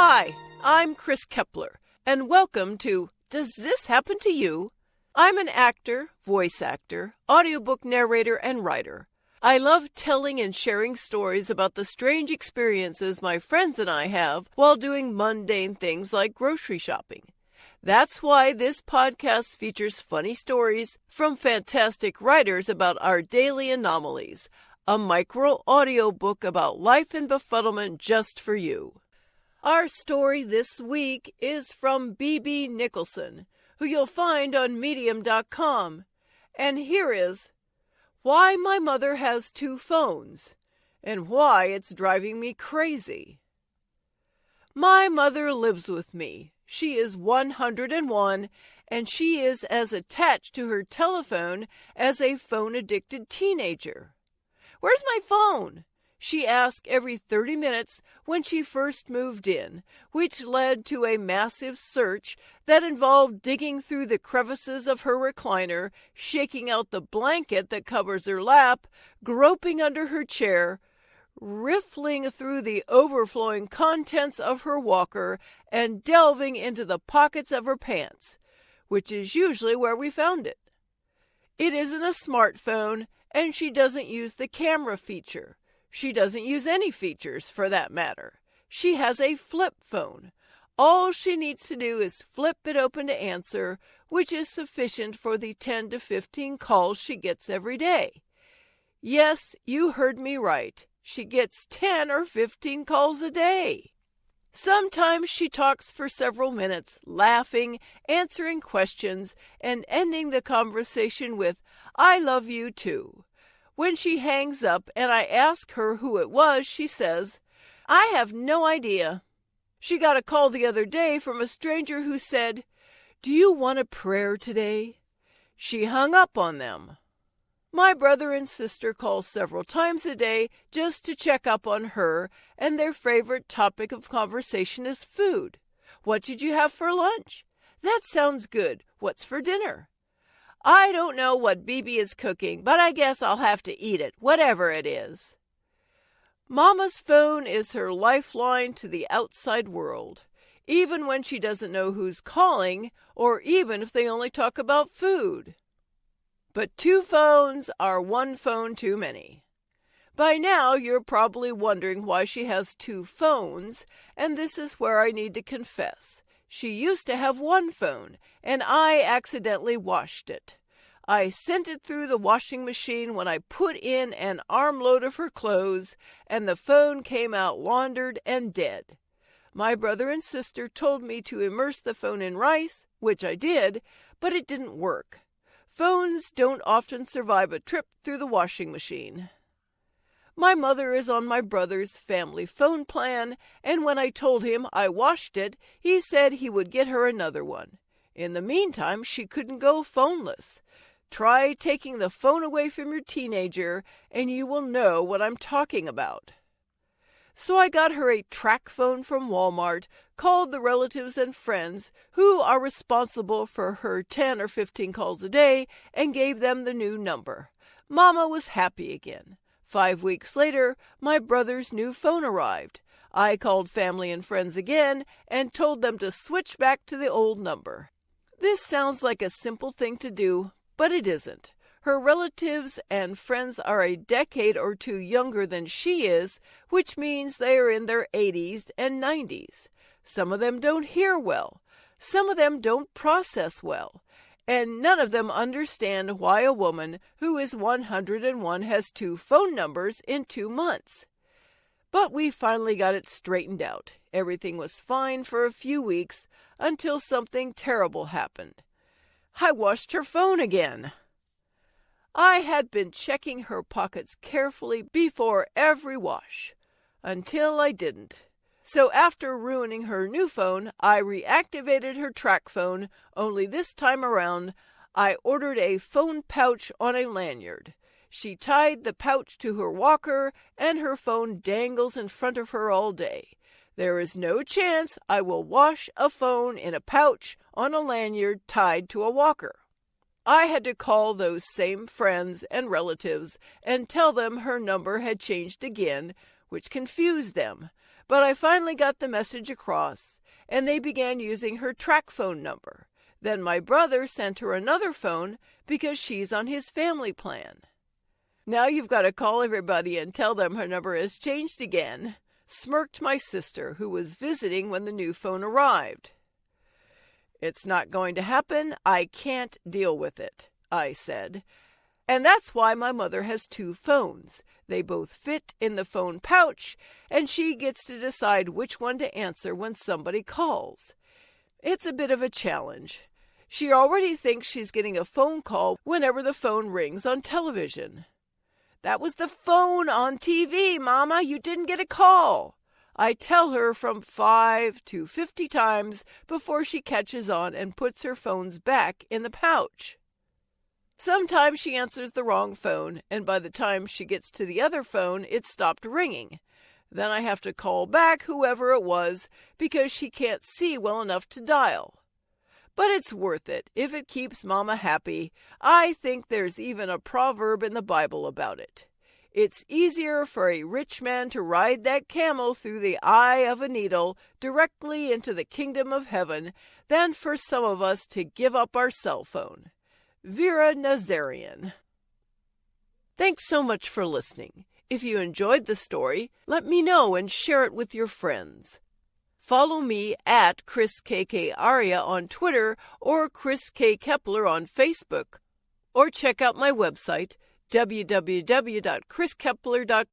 Hi, I'm Chris Kepler, and welcome to Does This Happen to You? I'm an actor, voice actor, audiobook narrator, and writer. I love telling and sharing stories about the strange experiences my friends and I have while doing mundane things like grocery shopping. That's why this podcast features funny stories from fantastic writers about our daily anomalies, a micro audiobook about life and befuddlement just for you. Our story this week is from B.B. Nicholson, who you'll find on Medium.com. And here is Why My Mother Has Two Phones, and Why It's Driving Me Crazy. My mother lives with me. She is 101, and she is as attached to her telephone as a phone-addicted teenager. "Where's my phone?" she asked every 30 minutes when she first moved in, which led to a massive search that involved digging through the crevices of her recliner, shaking out the blanket that covers her lap, groping under her chair, riffling through the overflowing contents of her walker, and delving into the pockets of her pants, which is usually where we found it. It isn't a smartphone, and she doesn't use the camera feature. She doesn't use any features, for that matter. She has a flip phone. All she needs to do is flip it open to answer, which is sufficient for the 10 to 15 calls she gets every day. Yes, you heard me right. She gets 10 or 15 calls a day. Sometimes she talks for several minutes, laughing, answering questions, and ending the conversation with, "I love you too." When she hangs up and I ask her who it was, she says, "I have no idea." She got a call the other day from a stranger who said, "Do you want a prayer today?" She hung up on them. My brother and sister call several times a day just to check up on her, and their favorite topic of conversation is food. "What did you have for lunch?" "That sounds good. What's for dinner?" "I don't know what BB is cooking, but I guess I'll have to eat it, whatever it is." Mama's phone is her lifeline to the outside world, even when she doesn't know who's calling, or even if they only talk about food. But two phones are one phone too many. By now, you're probably wondering why she has two phones, and this is where I need to confess. She used to have one phone, and I accidentally washed it. I sent it through the washing machine when I put in an armload of her clothes, and the phone came out laundered and dead. My brother and sister told me to immerse the phone in rice, which I did, but it didn't work. Phones don't often survive a trip through the washing machine. My mother is on my brother's family phone plan, and when I told him I washed it, he said he would get her another one. In the meantime, she couldn't go phoneless. Try taking the phone away from your teenager, and you will know what I'm talking about. So I got her a track phone from Walmart, called the relatives and friends who are responsible for her 10 or 15 calls a day, and gave them the new number. Mama was happy again. 5 weeks later, my brother's new phone arrived. I called family and friends again and told them to switch back to the old number. This sounds like a simple thing to do, but it isn't. Her relatives and friends are a decade or two younger than she is, which means they are in their 80s and 90s. Some of them don't hear well. Some of them don't process well. And none of them understand why a woman who is 101 has two phone numbers in 2 months. But we finally got it straightened out. Everything was fine for a few weeks until something terrible happened. I washed her phone again. I had been checking her pockets carefully before every wash, until I didn't. So after ruining her new phone, I reactivated her track phone, only this time around, I ordered a phone pouch on a lanyard. She tied the pouch to her walker, and her phone dangles in front of her all day. There is no chance I will wash a phone in a pouch on a lanyard tied to a walker. I had to call those same friends and relatives and tell them her number had changed again, which confused them, but I finally got the message across, and they began using her track phone number. Then my brother sent her another phone because she's on his family plan. Now you've got to call everybody and tell them her number has changed again, smirked my sister, who was visiting when the new phone arrived. It's not going to happen. I can't deal with it, I said. And that's why my mother has 2 phones. They both fit in the phone pouch, and she gets to decide which one to answer when somebody calls. It's a bit of a challenge. She already thinks she's getting a phone call whenever the phone rings on television. That was the phone on TV, Mama. You didn't get a call. I tell her from 5 to 50 times before she catches on and puts her phones back in the pouch. Sometimes she answers the wrong phone, and by the time she gets to the other phone, it's stopped ringing. Then I have to call back whoever it was because she can't see well enough to dial. But it's worth it if it keeps Mama happy. I think there's even a proverb in the Bible about it. It's easier for a rich man to ride that camel through the eye of a needle directly into the kingdom of heaven than for some of us to give up our cell phone. Vera Nazarian. Thanks so much for listening. If you enjoyed the story, let me know and share it with your friends. Follow me at Chris KK Aria on Twitter or Chris K. Kepler on Facebook, or check out my website, www.chriskepler.com.